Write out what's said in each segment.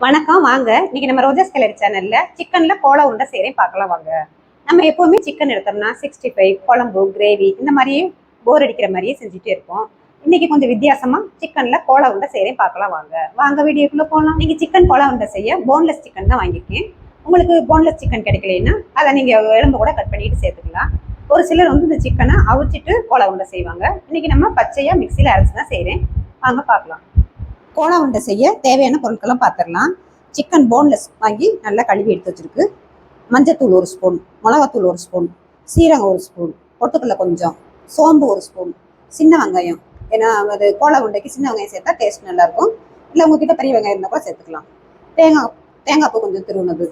வணக்கம். வாங்க இன்னைக்கு நம்ம ரோஜாஸ் கேலரி சேனல்ல சிக்கன்ல கோலா உருண்டை செய்றேன் பார்க்கலாம் வாங்க. நம்ம எப்பவுமே சிக்கன் எடுத்தோம்னா 65 குழம்பு கிரேவி இந்த மாதிரியே போர் அடிக்கிற மாதிரியே செஞ்சுட்டே இருப்போம். இன்னைக்கு கொஞ்சம் வித்தியாசமா சிக்கன்ல கோலா உருண்டை செய்றேன் பார்க்கலாம் வாங்க. வாங்க வீடியோக்குள்ள போகலாம். நீங்க சிக்கன் கோலா உருண்டை செய்ய போன்லெஸ் சிக்கன் தான் வாங்கியிருக்கேன். உங்களுக்கு போன்லெஸ் சிக்கன் கிடைக்கலன்னா அதை நீங்க எலும்பு கூட கட் பண்ணிட்டு சேர்த்துக்கலாம். ஒரு சிலர் வந்து இந்த சிக்கனை அவிச்சிட்டு கோலா உருண்டை செய்வாங்க. இன்னைக்கு நம்ம பச்சையா மிக்சியில அரைச்சு தான் செய்றேன். வாங்க பார்க்கலாம். கோலா உருண்டை செய்ய தேவையான பொருட்கள்லாம் பார்த்துடலாம். சிக்கன் போன்லெஸ் வாங்கி நல்லா கழுவி எடுத்து வச்சிருக்கு. மஞ்சத்தூள் 1 ஸ்பூன், மிளகாத்தூள் 1 ஸ்பூன், சீரகம் 1 ஸ்பூன், பொட்டுக்கடலை கொஞ்சம், சோம்பு 1 ஸ்பூன், சின்ன வெங்காயம். ஏன்னா அது கோலா உருண்டைக்கு சின்ன வெங்காயம் சேர்த்தா டேஸ்ட் நல்லாயிருக்கும். இல்லை உங்ககிட்ட பெரிய வெங்காயம் இருந்தால் கூட சேர்த்துக்கலாம். தேங்காய் பூ கொஞ்சம் திருவுனது,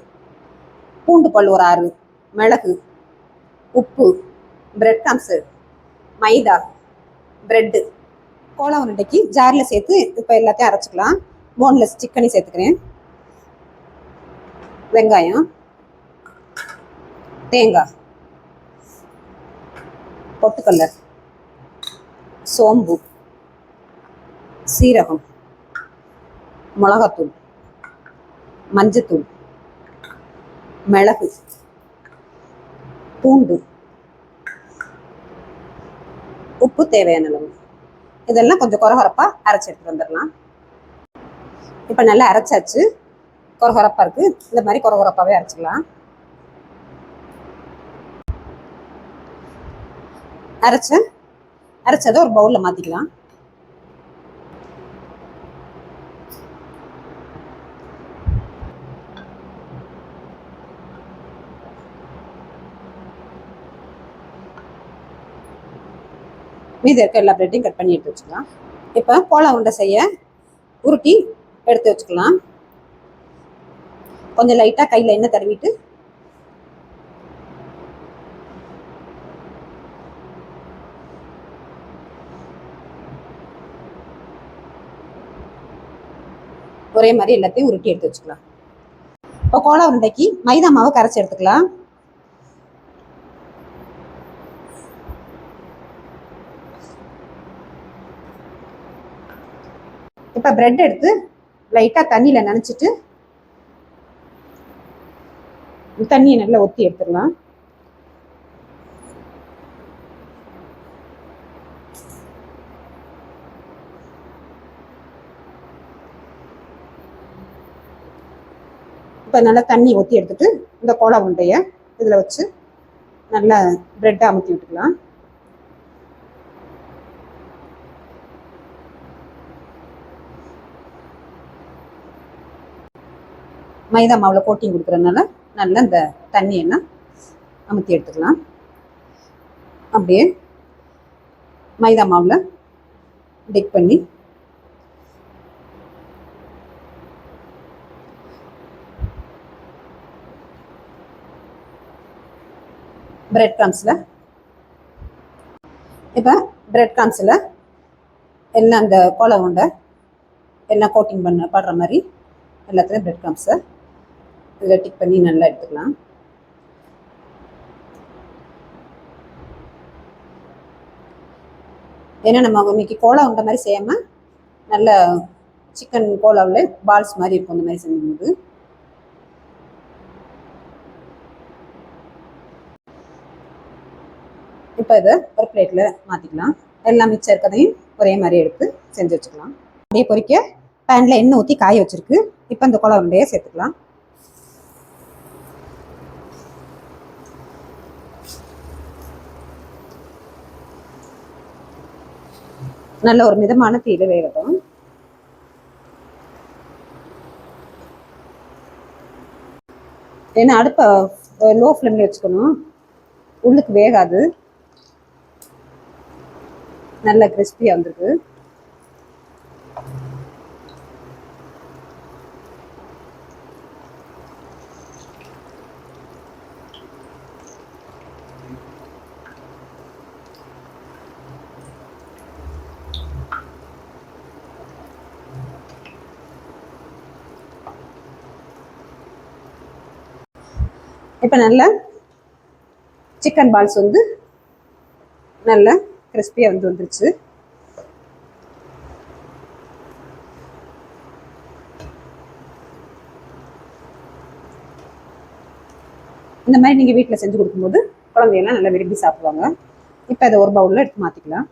பூண்டு பல் ஒரு 6, மிளகு, உப்பு, பிரெட் கிரம்ஸு, மைதா, பிரெட்டு. கோலா உருண்டைக்கு ஜாரில் சேர்த்து இப்போ எல்லாத்தையும் அரைச்சிக்கலாம். போன்லெஸ் சிக்கனையும் சேர்த்துக்கிறேன். வெங்காயம், தேங்காய், பொட்டுக்கடலை, சோம்பு, சீரகம், மிளகாத்தூள், மஞ்சத்தூள், மிளகு, பூண்டு, உப்பு தேவையான அளவு. இதெல்லாம் கொஞ்சம் கொரகொரப்பாக அரைச்சி எடுத்துட்டு வந்துடலாம். இப்போ நல்லா அரைச்சாச்சு. கொரகொரப்பாக இருக்குது. இந்த மாதிரி கொரகொரப்பாகவே அரைச்சிக்கலாம். அரைச்சதை ஒரு பவுலில் மாற்றிக்கலாம். மீதி இருக்க எல்லா பிரெட்டையும் கட் பண்ணி எடுத்து வச்சுக்கலாம். இப்போ கோலா உருண்டை செய்ய உருட்டி எடுத்து வச்சுக்கலாம். கொஞ்சம் லைட்டாக கையில் எண்ணெய் தடவிட்டு ஒரே மாதிரி எல்லாத்தையும் உருட்டி எடுத்து வச்சுக்கலாம். இப்போ கோலா உருண்டைக்கு மைதா மாவு கரைச்சி எடுத்துக்கலாம். இப்போ பிரெட் எடுத்து லைட்டாக தண்ணியில் நனைச்சிட்டு தண்ணியை நல்லா ஒத்தி எடுத்துடலாம். இப்போ நல்லா தண்ணி ஊற்றி எடுத்துட்டு இந்த கோலா உருண்டையை இதில் வச்சு நல்லா பிரெட்டை அமுத்தி விட்டுக்கலாம். மைதா மாவில் கோட்டிங் கொடுக்குறதுனால நல்லா இந்த தண்ணி எண்ணெய் அமுத்தி எடுத்துக்கலாம். அப்படியே மைதா மாவில் டிக் பண்ணி பிரெட் கிரம்ஸில் இப்போ பிரெட் கிரம்ஸில் எல்லாம் அந்த கோலா உருண்டை எல்லாம் கோட்டிங் படுற மாதிரி எல்லாத்துலேயும் பிரெட் கிரம்ஸை இதில் டிக் பண்ணி நல்லா எடுத்துக்கலாம். ஏன்னா நம்ம இன்னைக்கு கோலா உருண்டை மாதிரி செய்யாமல் நல்ல சிக்கன் கோலாவில் பால்ஸ் மாதிரி இருக்கும். அந்த மாதிரி செஞ்சும்போது இப்போ இதை ஒரு பிளேட்டில் மாற்றிக்கலாம். எல்லாம் மிச்சம் இருக்கிறதையும் ஒரே மாதிரி எடுத்து செஞ்சு வச்சுக்கலாம். அப்படியே பொரிக்க பேனில் எண்ணெய் ஊற்றி காய வச்சுருக்கு. இப்போ இந்த கோலா உருண்டையை சேர்த்துக்கலாம். நல்ல ஒரு மிதமான தீயில வேகட்டும். ஏன்னா அடுப்பை லோ ஃப்ளேம்ல வச்சுக்கணும். உள்ளுக்கு வேகாது. நல்ல கிறிஸ்பியா வந்திருக்கு. இப்போ நல்ல சிக்கன் பால்ஸ் வந்து நல்ல கிறிஸ்பியாக வந்துருச்சு. இந்த மாதிரி நீங்கள் வீட்டில் செஞ்சு கொடுக்கும்போது குழந்தையெல்லாம் நல்லா விரும்பி சாப்பிடுவாங்க. இப்போ அதை ஒரு பவுலில் எடுத்து மாற்றிக்கலாம்.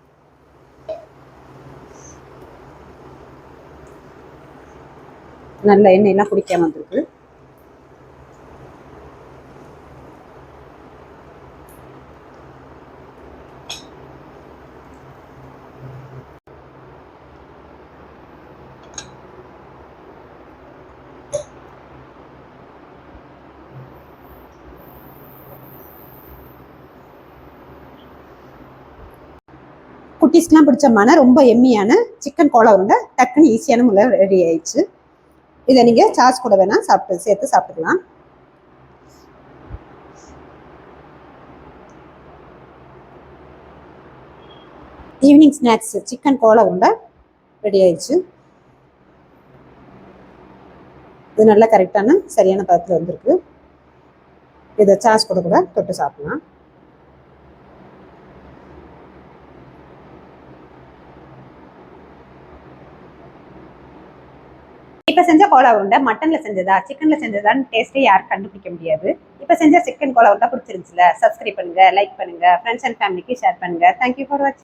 நல்ல எண்ணெயெல்லாம் குடிக்காம வந்திருக்கு. குட்டீஸ்க்குலாம் பிடிச்சமான ரொம்ப எம்மியான சிக்கன் கோலா உருண்டை டக்குன்னு ஈஸியான முறையில் ரெடி ஆயிடுச்சு. இதை நீங்கள் சாஸ் கூட வேணால் சேர்த்து சாப்பிட்டுக்கலாம். ஈவினிங் ஸ்நாக்ஸ் சிக்கன் கோலா உருண்டை ரெடி ஆயிடுச்சு. இது நல்லா கரெக்டான சரியான பதத்தில் வந்திருக்கு. இதை சாஸ் கூட தொட்டு சாப்பிடலாம். இப்போ செஞ்ச கோலா உருண்டை மட்டன்ல செஞ்சதா சிக்கன்ல செஞ்சதான்னு டேஸ்ட்டே யாரும் கண்டுபிடிக்க முடியாது. இப்போ செஞ்ச சிக்கன் கோலா உருண்டை பிடிச்சிருந்துச்சுல, சப்ஸ்கிரைப் பண்ணுங்க, லைக் பண்ணுங்க, ஃப்ரெண்ட்ஸ் அண்ட் ஃபேமிலிக்கு ஷேர் பண்ணுங்க. தேங்க்யூ ஃபார் வாட்சிங்.